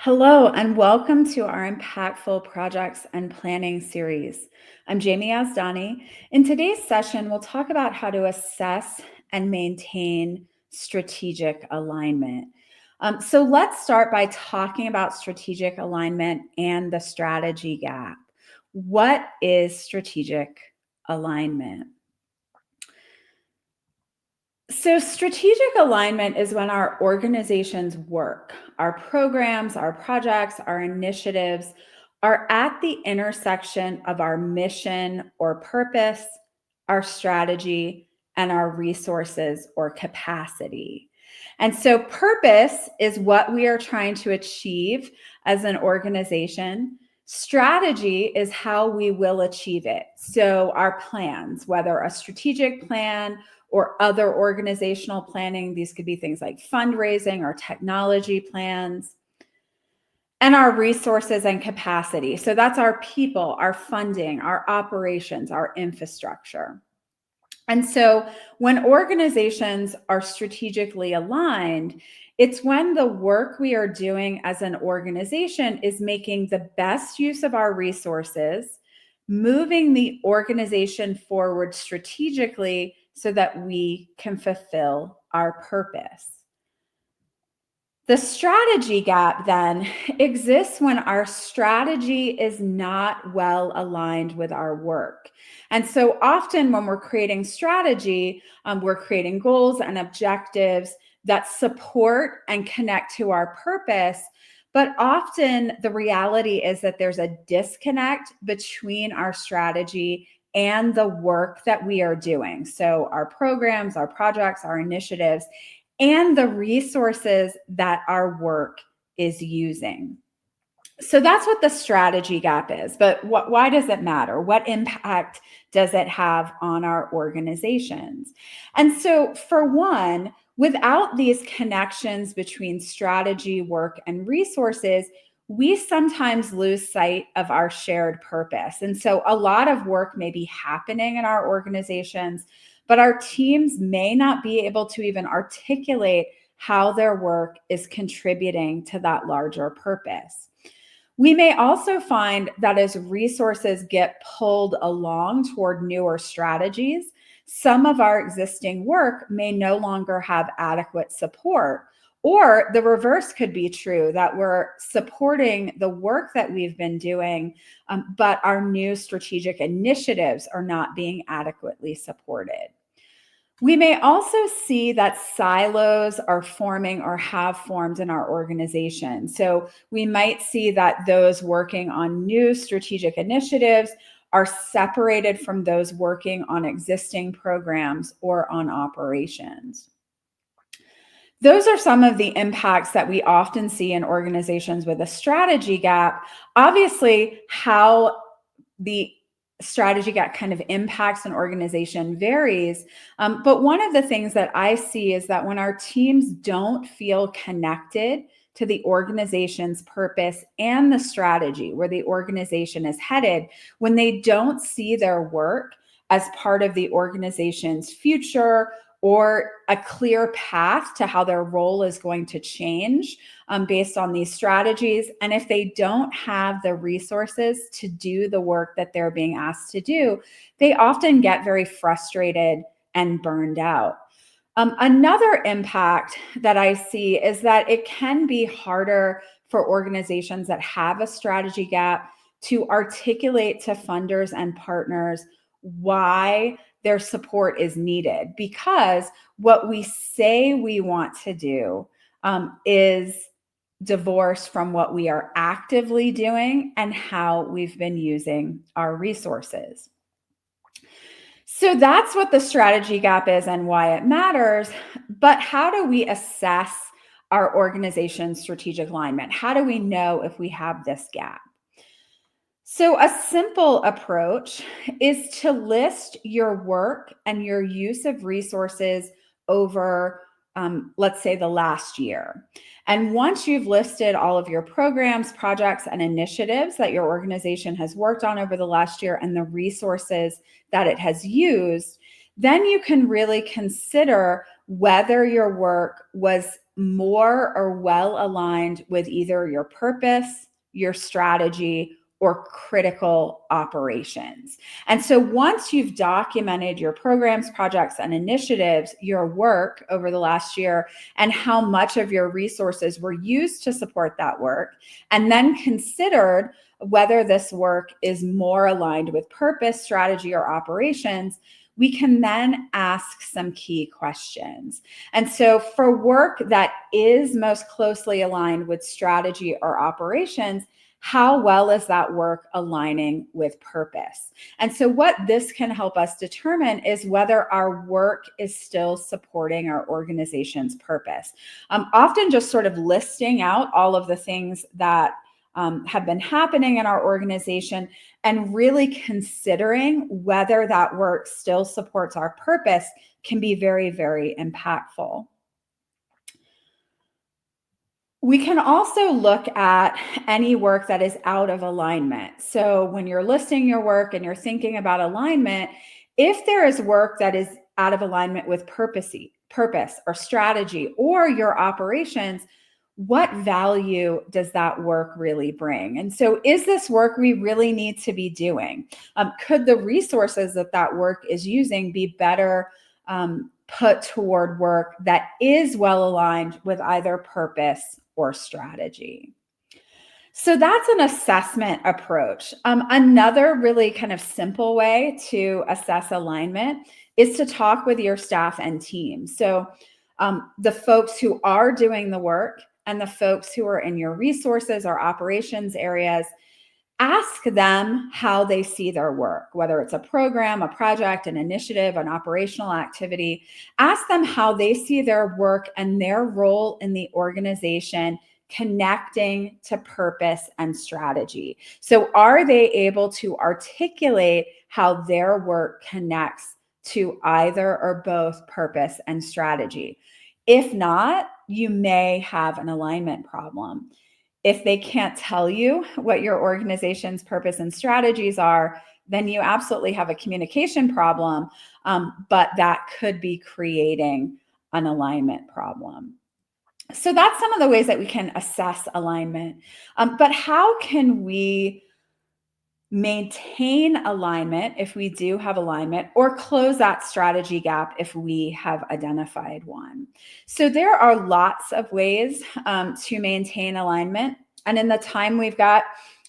Hello, and welcome to our Impactful Projects and Planning series. I'm Jamie Asdani. In today's session, we'll talk about how to assess and maintain strategic alignment. So let's start by talking about strategic alignment and the strategy gap. What is strategic alignment? So, strategic alignment is when our organization's work, our programs, our projects, our initiatives are at the intersection of our mission or purpose, our strategy, and our resources or capacity. And so, purpose is what we are trying to achieve as an organization. Strategy is how we will achieve it. So, our plans, whether a strategic plan, or other organizational planning. These could be things like fundraising or technology plans, and our resources and capacity. So that's our people, our funding, our operations, our infrastructure. And so when organizations are strategically aligned, it's when the work we are doing as an organization is making the best use of our resources, moving the organization forward strategically so that we can fulfill our purpose. The strategy gap then exists when our strategy is not well aligned with our work. And so often when we're creating strategy, we're creating goals and objectives that support and connect to our purpose. But often the reality is that there's a disconnect between our strategy and the work that we are doing. So our programs, our projects, our initiatives, and the resources that our work is using. So that's what the strategy gap is. But why does it matter? What impact does it have on our organizations? And so, for one, without these connections between strategy, work, and resources, we sometimes lose sight of our shared purpose. And so, a lot of work may be happening in our organizations, but our teams may not be able to even articulate how their work is contributing to that larger purpose. We may also find that as resources get pulled along toward newer strategies, some of our existing work may no longer have adequate support. Or the reverse could be true, that we're supporting the work that we've been doing, but our new strategic initiatives are not being adequately supported. We may also see that silos are forming or have formed in our organization. So we might see that those working on new strategic initiatives are separated from those working on existing programs or on operations. Those are some of the impacts that we often see in organizations with a strategy gap. Obviously, how the strategy gap kind of impacts an organization varies. But one of the things that I see is that when our teams don't feel connected to the organization's purpose and the strategy where the organization is headed, when they don't see their work as part of the organization's future or a clear path to how their role is going to change based on these strategies. And if they don't have the resources to do the work that they're being asked to do, they often get very frustrated and burned out. Another impact that I see is that it can be harder for organizations that have a strategy gap to articulate to funders and partners why their support is needed, because what we say we want to do is divorced from what we are actively doing and how we've been using our resources. So that's what the strategy gap is and why it matters. But how do we assess our organization's strategic alignment? How do we know if we have this gap? So, a simple approach is to list your work and your use of resources over, let's say, the last year. And once you've listed all of your programs, projects, and initiatives that your organization has worked on over the last year and the resources that it has used, then you can really consider whether your work was more or well aligned with either your purpose, your strategy, or critical operations. And so once you've documented your programs, projects, and initiatives, your work over the last year, and how much of your resources were used to support that work, and then considered whether this work is more aligned with purpose, strategy, or operations, we can then ask some key questions. And so for work that is most closely aligned with strategy or operations, how well is that work aligning with purpose? And so what this can help us determine is whether our work is still supporting our organization's purpose. Often just sort of listing out all of the things that have been happening in our organization and really considering whether that work still supports our purpose can be very, very impactful. We can also look at any work that is out of alignment. So when you're listing your work and you're thinking about alignment, if there is work that is out of alignment with purpose or strategy or your operations, what value does that work really bring? And so is this work we really need to be doing? Could the resources that work is using be better put toward work that is well aligned with either purpose or strategy? So that's an assessment approach. Another really kind of simple way to assess alignment is to talk with your staff and team. So the folks who are doing the work and the folks who are in your resources or operations areas, ask them how they see their work, whether it's a program, a project, an initiative, an operational activity. Ask them how they see their work and their role in the organization connecting to purpose and strategy. So are they able to articulate how their work connects to either or both purpose and strategy? If not, you may have an alignment problem. If they can't tell you what your organization's purpose and strategies are, then you absolutely have a communication problem, but that could be creating an alignment problem. So that's some of the ways that we can assess alignment. But how can we maintain alignment if we do have alignment, or close that strategy gap if we have identified one? So there are lots of ways to maintain alignment. And in the time we've got,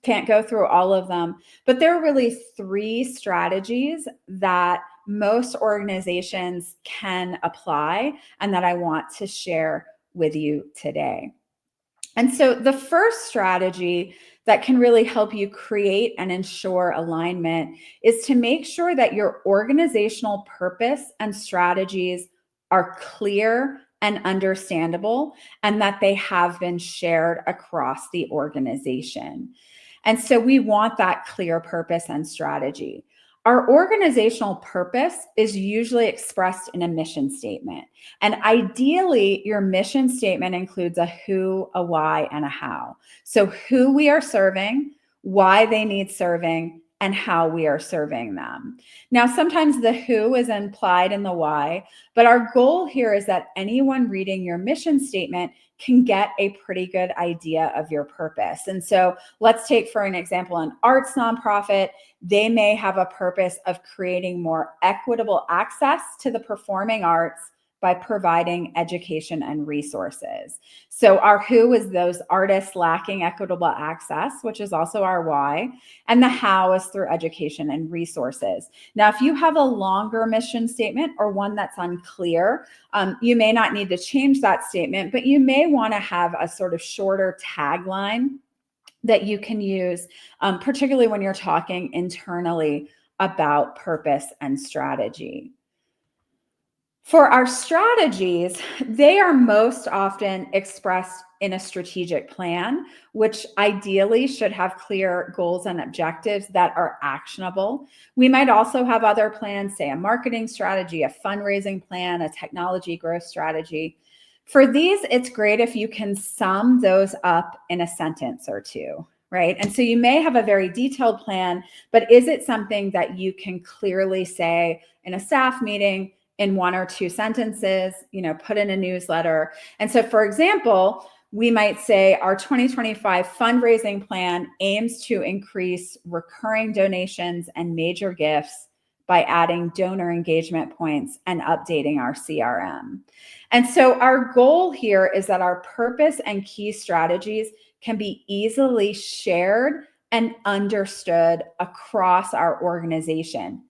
can't go through all of them, but there are really 3 strategies that most organizations can apply and that I want to share with you today. And so the first strategy that can really help you create and ensure alignment is to make sure that your organizational purpose and strategies are clear and understandable, and that they have been shared across the organization. And so we want that clear purpose and strategy. Our organizational purpose is usually expressed in a mission statement. And ideally, your mission statement includes a who, a why, and a how. So who we are serving, why they need serving, and how we are serving them. Now, sometimes the who is implied in the why, but our goal here is that anyone reading your mission statement can get a pretty good idea of your purpose. And so let's take, for an example, an arts nonprofit. They may have a purpose of creating more equitable access to the performing arts by providing education and resources. So our who is those artists lacking equitable access, which is also our why, and the how is through education and resources. Now, if you have a longer mission statement or one that's unclear, you may not need to change that statement, but you may want to have a sort of shorter tagline that you can use, particularly when you're talking internally about purpose and strategy. For our strategies, they are most often expressed in a strategic plan, which ideally should have clear goals and objectives that are actionable. We might also have other plans, say a marketing strategy, a fundraising plan, a technology growth strategy. For these, it's great if you can sum those up in a sentence or two, right? And so you may have a very detailed plan, but is it something that you can clearly say in a staff meeting, in 1 or 2 sentences, put in a newsletter. And so, for example, we might say our 2025 fundraising plan aims to increase recurring donations and major gifts by adding donor engagement points and updating our CRM. And so our goal here is that our purpose and key strategies can be easily shared and understood across our organization.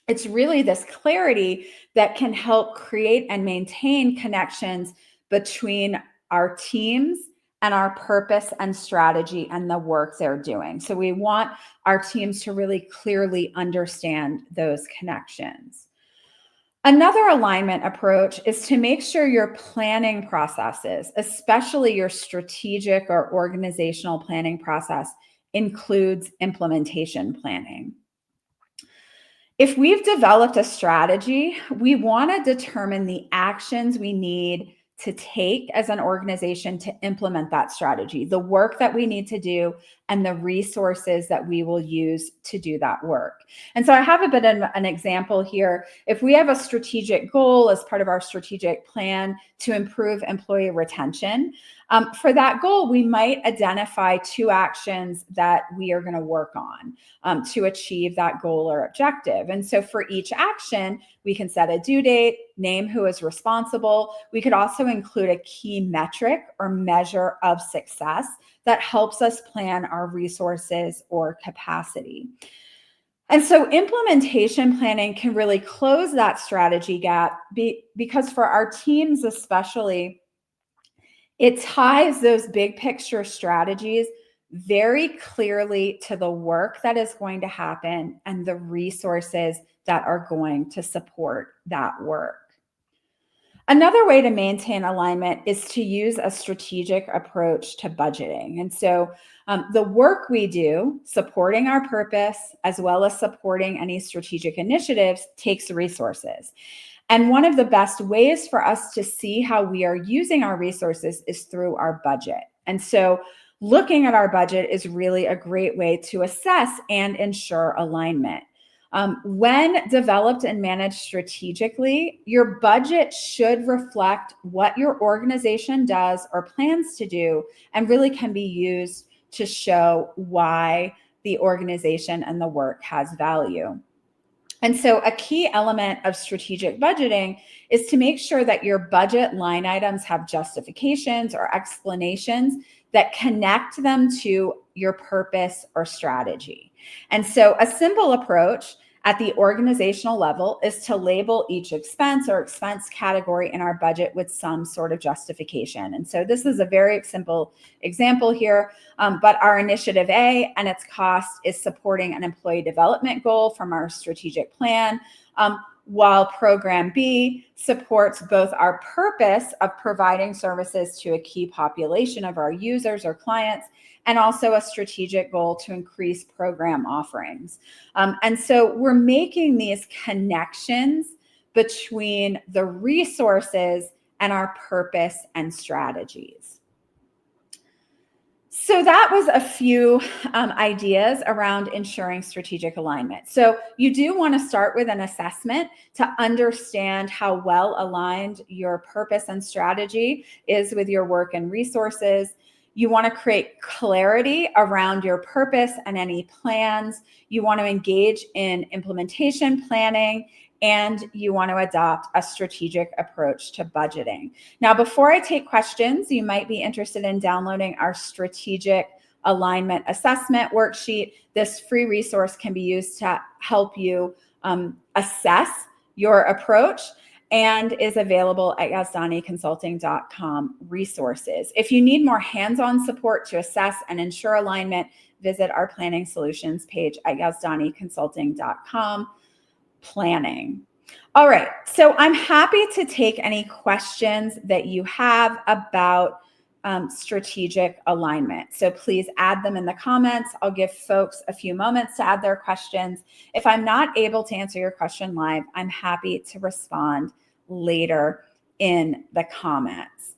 It's really this clarity that can help create and maintain connections between our teams and our purpose and strategy and the work they're doing. So we want our teams to really clearly understand those connections. Another alignment approach is to make sure your planning processes, especially your strategic or organizational planning process, includes implementation planning. If we've developed a strategy, we want to determine the actions we need to take as an organization to implement that strategy, the work that we need to do, and the resources that we will use to do that work. And so I have a bit of an example here. If we have a strategic goal as part of our strategic plan to improve employee retention, for that goal, we might identify 2 actions that we are going to work on to achieve that goal or objective. And so for each action, we can set a due date, name who is responsible. We could also include a key metric or measure of success that helps us plan our resources or capacity. And so implementation planning can really close that strategy gap because for our teams especially, it ties those big picture strategies very clearly to the work that is going to happen and the resources that are going to support that work. Another way to maintain alignment is to use a strategic approach to budgeting. And so the work we do supporting our purpose as well as supporting any strategic initiatives takes resources. And one of the best ways for us to see how we are using our resources is through our budget. And so looking at our budget is really a great way to assess and ensure alignment. When developed and managed strategically, your budget should reflect what your organization does or plans to do and really can be used to show why the organization and the work has value. And so a key element of strategic budgeting is to make sure that your budget line items have justifications or explanations that connect them to your purpose or strategy. And so a simple approach at the organizational level is to label each expense or expense category in our budget with some sort of justification. And so this is a very simple example here, but our initiative A and its cost is supporting an employee development goal from our strategic plan, while program B supports both our purpose of providing services to a key population of our users or clients and also a strategic goal to increase program offerings. And so we're making these connections between the resources and our purpose and strategies. So that was a few ideas around ensuring strategic alignment. So you do want to start with an assessment to understand how well aligned your purpose and strategy is with your work and resources. You want to create clarity around your purpose and any plans. You want to engage in implementation planning, and you want to adopt a strategic approach to budgeting. Now, before I take questions, you might be interested in downloading our strategic alignment assessment worksheet. This free resource can be used to help you assess your approach and is available at yazdaniconsulting.com resources. If you need more hands-on support to assess and ensure alignment, visit our planning solutions page at yazdaniconsulting.com. Planning. All right, so I'm happy to take any questions that you have about strategic alignment. So please add them in the comments. I'll give folks a few moments to add their questions. If I'm not able to answer your question live, I'm happy to respond later in the comments.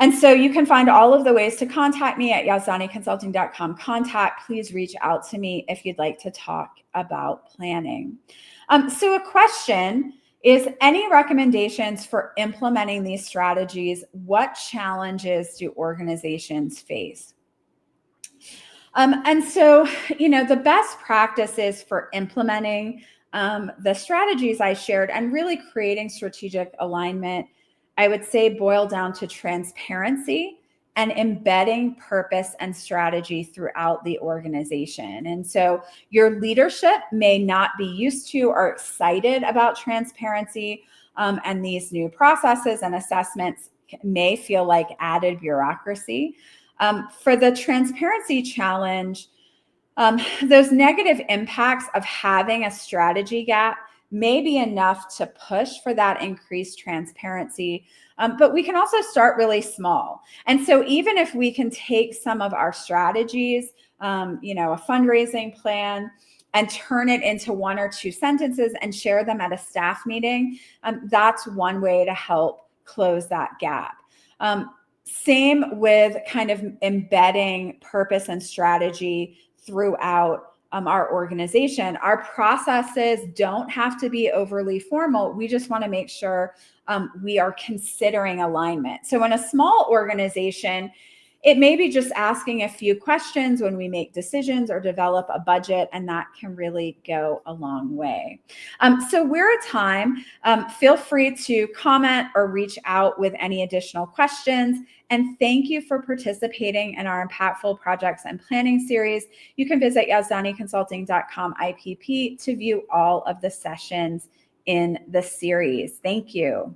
And so you can find all of the ways to contact me at yazdaniconsulting.com contact. Please reach out to me if you'd like to talk about planning. So a question is any recommendations for implementing these strategies? What challenges do organizations face? And so, the best practices for implementing the strategies I shared and really creating strategic alignment, I would say, boil down to transparency and embedding purpose and strategy throughout the organization. And so, your leadership may not be used to or excited about transparency, and these new processes and assessments may feel like added bureaucracy. For the transparency challenge, those negative impacts of having a strategy gap may be enough to push for that increased transparency. But we can also start really small. And so, even if we can take some of our strategies, a fundraising plan, and turn it into 1 or 2 sentences and share them at a staff meeting, that's one way to help close that gap. Same with kind of embedding purpose and strategy throughout our organization. Our processes don't have to be overly formal. We just want to make sure we are considering alignment. So in a small organization, it may be just asking a few questions when we make decisions or develop a budget, and that can really go a long way. So we're at time. Feel free to comment or reach out with any additional questions. And thank you for participating in our Impactful Projects and Planning series. You can visit yazdaniconsulting.com IPP to view all of the sessions in the series. Thank you.